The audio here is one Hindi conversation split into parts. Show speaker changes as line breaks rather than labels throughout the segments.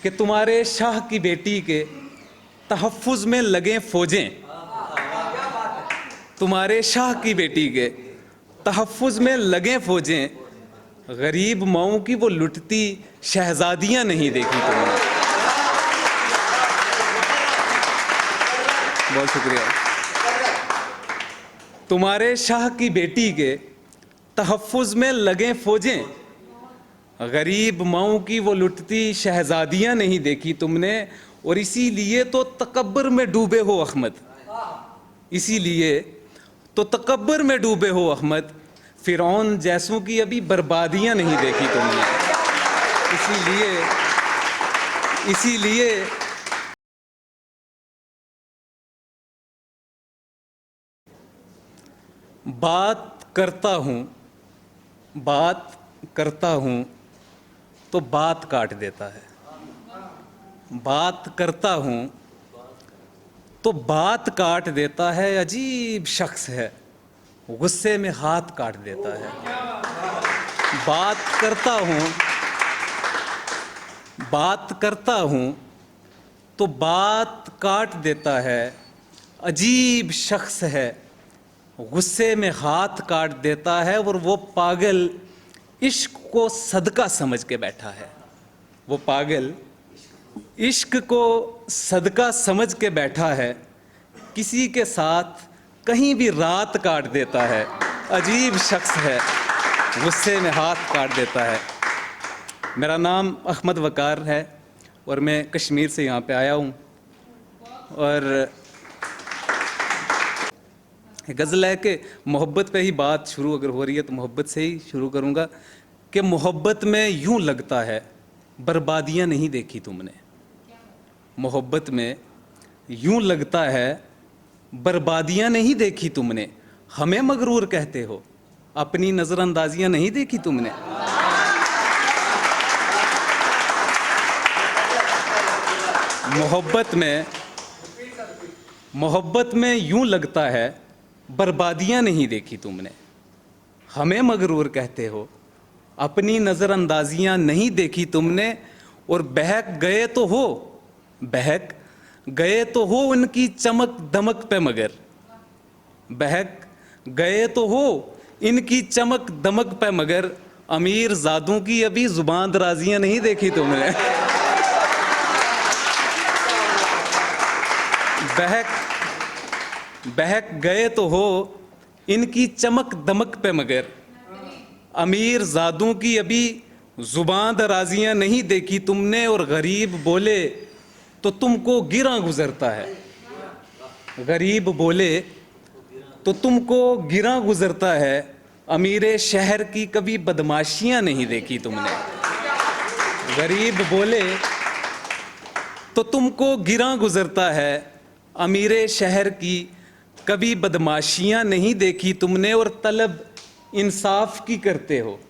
कि तुम्हारे शाह की बेटी के तहफ़्फ़ुज़ में लगें फ़ौजें, तुम्हारे शाह की बेटी के तहफ़्फ़ुज़ में लगें फ़ौजें, गरीब माओं की वो लुटती शहज़ादियाँ नहीं देखी तुमने। बहुत शुक्रिया। तुम्हारे शाह की बेटी के तहफ़्फ़ुज़ में लगें फ़ौजें, गरीब माओं की वो लुटती शहज़ादियाँ नहीं देखी तुमने। और इसीलिए तो तकब्बुर में डूबे हो अहमद, इसीलिए तो तकब्बुर में डूबे हो अहमद, फ़िरौन जैसों की अभी बर्बादियाँ नहीं देखी तुमने। इसीलिए बात करता हूँ तो बात काट देता है, बात करता हूँ तो बात काट देता है। अजीब शख्स है, गुस्से में हाथ काट देता है। बात करता हूँ तो बात काट देता है। अजीब शख्स है, गुस्से में हाथ काट देता है। और वो पागल इश्क को सदका समझ के बैठा है, वो पागल इश्क को सदका समझ के बैठा है। किसी के साथ कहीं भी रात काट देता है। अजीब शख्स है, गुस्से में हाथ काट देता है। मेरा नाम अहमद वकार है और मैं कश्मीर से यहाँ पे आया हूँ। और गज़ल है कि मोहब्बत पे ही बात शुरू अगर हो रही है तो मोहब्बत से ही शुरू करूँगा कि मोहब्बत में यूँ लगता है बर्बादियाँ नहीं देखी तुमने। मोहब्बत में यूँ लगता है बर्बादियाँ नहीं देखी तुमने। हमें मगरूर कहते हो, अपनी नज़रअंदाजियाँ नहीं देखी तुमने। मोहब्बत में यूँ लगता है बर्बादियाँ नहीं देखी तुमने। हमें मगरूर कहते हो, अपनी नज़रअंदाजियाँ नहीं देखी तुमने। और बहक गए तो हो उनकी चमक दमक पे, मगर बहक गए तो हो इनकी चमक दमक पे, मगर अमीर ज़ादों की अभी ज़ुबान दराजियाँ नहीं देखी तुमने। बहक गए तो हो इनकी चमक दमक पे, मगर अमीर ज़ादों की अभी ज़ुबान दराजियाँ नहीं देखी तुमने। और गरीब बोले तो तुमको गिरा गुज़रता है, गरीब बोले तो तुमको गिरा गुज़रता है। अमीरे शहर की कभी बदमाशियाँ नहीं देखी तुमने। गरीब बोले तो तुमको गिरा गुज़रता है, अमीरे शहर की कभी बदमाशियाँ नहीं देखी तुमने। और तलब इंसाफ की करते हो,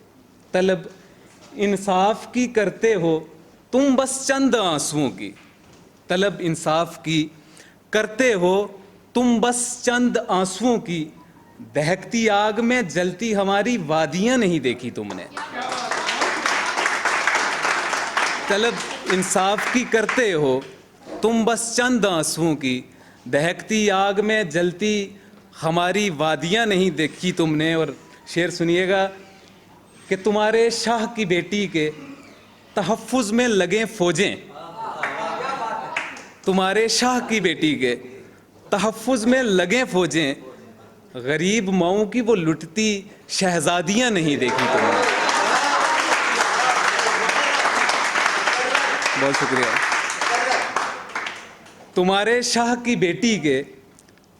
तलब इंसाफ की करते हो तुम बस चंद आंसुओं की। तलब इंसाफ की करते हो तुम बस चंद आंसुओं की। दहकती आग में जलती हमारी वादियाँ नहीं देखी तुमने। तलब इंसाफ की करते हो तुम बस चंद आंसुओं की। दहकती आग में जलती हमारी वादियाँ नहीं देखी तुमने। और शेर सुनिएगा कि तुम्हारे शाह की बेटी के तहफ़्फ़ुज़ में लगें फ़ौजें, तुम्हारे शाह की बेटी के तहफ़्फ़ुज़ में लगें फ़ौजें, गरीब माओं की वो लुटती शहज़ादियाँ नहीं देखी तुमने। बहुत शुक्रिया। तुम्हारे शाह की बेटी के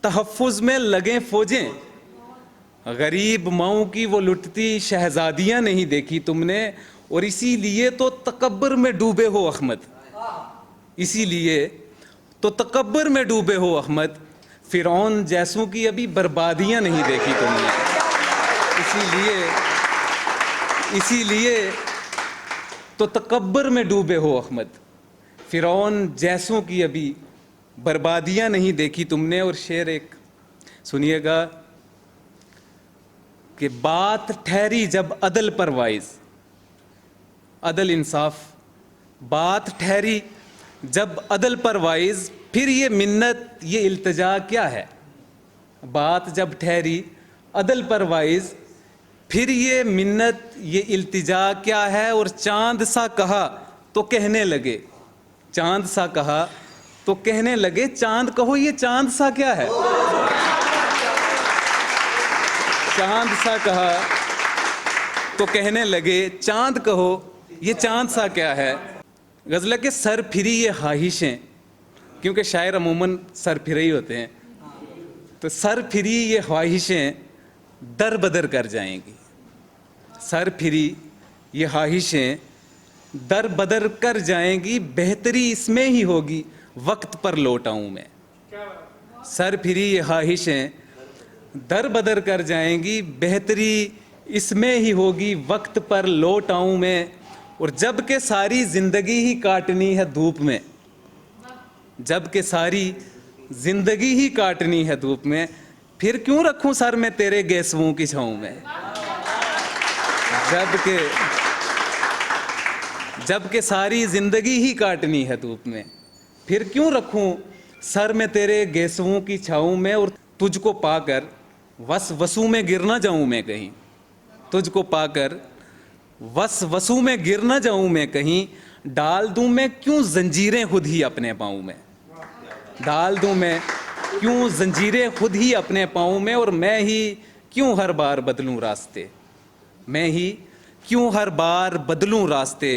तहफ़्फ़ुज़ में लगें फ़ौजें, गरीब माओं की वो लुटती शहज़ादियाँ नहीं देखी तुमने। और इसीलिए तो तकब्बुर में डूबे हो अहमद, इसीलिए तो तकब्बुर में डूबे हो अहमद, फ़िरौन जैसों की अभी बर्बादियाँ नहीं देखी तुमने। इसीलिए तो तकब्बुर में डूबे हो अहमद, फ़िरौन जैसों की अभी बर्बादियाँ नहीं देखी तुमने। और शेर एक सुनिएगा कि बात ठहरी जब अदल पर वाइज, अदल इंसाफ बात ठहरी जब अदल पर वाइज, फिर ये मिन्नत ये इल्तिजा क्या है। बात जब ठहरी अदल पर वाइज, फिर ये मिन्नत ये इल्तिजा क्या है। और चांद सा कहा तो कहने लगे, चांद सा कहा तो कहने लगे, चांद कहो ये चांद सा क्या है। चांद सा कहा तो कहने लगे, चांद कहो ये चांद सा क्या है। गज़ल के सर फिरी ये ख्वाहिशें, क्योंकि शायर अमूमन सर फिरे ही होते हैं, तो सर फिरी ये ख्वाहिशें दर बदर कर जाएंगी। सर फिरी ये ख्वाहिशें दर बदर कर जाएंगी, बेहतरी इसमें ही होगी वक्त पर लौट आऊं मैं। सर फिरी ये ख्वाहिशें दर बदर कर जाएंगी, बेहतरी इसमें ही होगी वक्त पर लौट आऊं मैं। और जब के सारी ज़िंदगी ही काटनी है धूप में, जब के सारी ज़िंदगी ही काटनी है धूप में, फिर क्यों रखूं सर मैं तेरे गेसुओं की छाँव में। जब के सारी ज़िंदगी ही काटनी है धूप में, फिर क्यों रखूं सर में तेरे गेसुओं की छाँव में। और तुझको पाकर वसू में गिर ना जाऊं मैं कहीं, तुझको पाकर वसू में गिर ना जाऊं मैं कहीं। डाल दूं मैं क्यों जंजीरें खुद ही अपने पाँव में, डाल दूं मैं क्यों जंजीरें खुद ही अपने पाँव में। और मैं ही क्यों हर बार बदलूं रास्ते, मैं ही क्यों हर बार बदलूं रास्ते।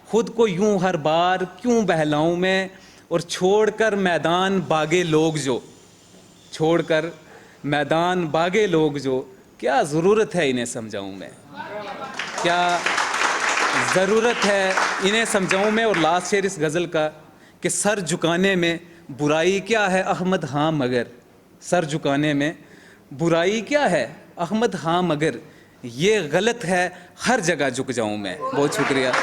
खुद को यूं हर बार क्यों बहलाऊं मैं। और छोड़कर मैदान बागे लोग जो, छोड़कर मैदान बागे लोग जो, क्या ज़रूरत है इन्हें समझाऊं मैं, क्या ज़रूरत है इन्हें समझाऊं मैं। और लास्ट शेर इस गज़ल का कि सर झुकाने में बुराई क्या है अहमद हाँ मगर, सर झुकाने में बुराई क्या है अहमद हाँ मगर, ये गलत है हर जगह झुक जाऊं मैं। बहुत शुक्रिया।